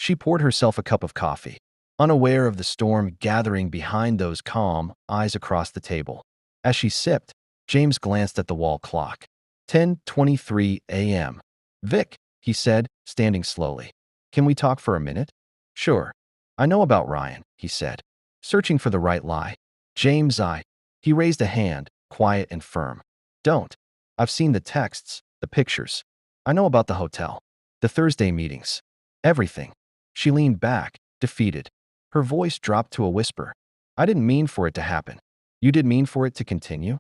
She poured herself a cup of coffee, unaware of the storm gathering behind those calm eyes across the table. As she sipped, James glanced at the wall clock. 10:23 a.m. "Vic," he said, standing slowly. "Can we talk for a minute?" "Sure. I know about Ryan," he said, searching for the right lie. "James, He raised a hand, quiet and firm. "Don't. I've seen the texts, the pictures. I know about the hotel, the Thursday meetings. Everything." She leaned back, defeated. Her voice dropped to a whisper. "I didn't mean for it to happen. You did mean for it to continue?"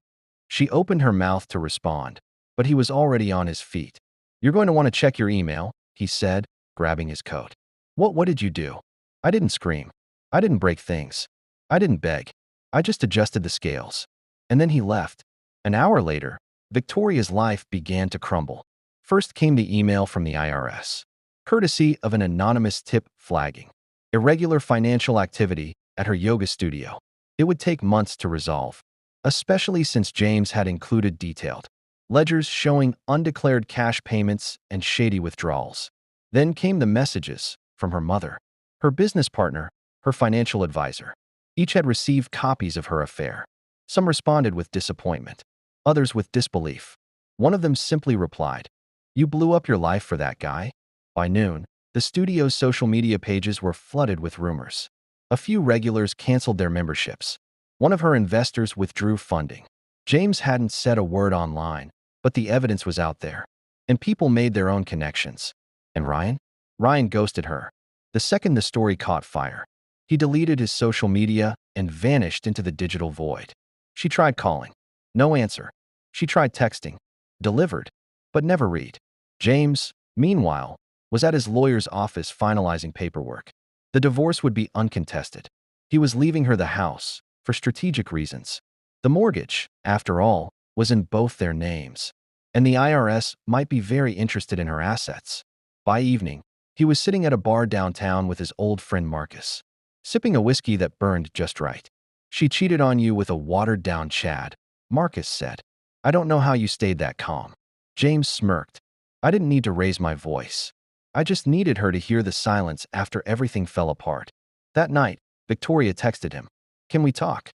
She opened her mouth to respond, but he was already on his feet. "You're going to want to check your email," he said, grabbing his coat. What did you do?" "I didn't scream. I didn't break things. I didn't beg. I just adjusted the scales." And then he left. An hour later, Victoria's life began to crumble. First came the email from the IRS, courtesy of an anonymous tip flagging irregular financial activity at her yoga studio. It would take months to resolve, especially since James had included detailed ledgers showing undeclared cash payments and shady withdrawals. Then came the messages from her mother, her business partner, her financial advisor. Each had received copies of her affair. Some responded with disappointment, others with disbelief. One of them simply replied, "You blew up your life for that guy?" By noon, the studio's social media pages were flooded with rumors. A few regulars canceled their memberships. One of her investors withdrew funding. James hadn't said a word online, but the evidence was out there, and people made their own connections. And Ryan? Ryan ghosted her. The second the story caught fire, he deleted his social media and vanished into the digital void. She tried calling. No answer. She tried texting. Delivered, but never read. James, meanwhile, was at his lawyer's office finalizing paperwork. The divorce would be uncontested. He was leaving her the house for strategic reasons. The mortgage, after all, was in both their names, and the IRS might be very interested in her assets. By evening, he was sitting at a bar downtown with his old friend Marcus, sipping a whiskey that burned just right. "She cheated on you with a watered-down Chad," Marcus said. "I don't know how you stayed that calm." James smirked. "I didn't need to raise my voice. I just needed her to hear the silence after everything fell apart." That night, Victoria texted him, "Can we talk?"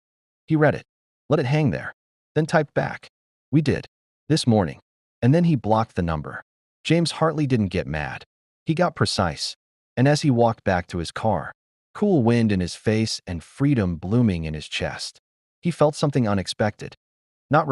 He read it, let it hang there, then typed back, "We did. This morning." And then he blocked the number. James Hartley didn't get mad. He got precise. And as he walked back to his car, cool wind in his face and freedom blooming in his chest, he felt something unexpected.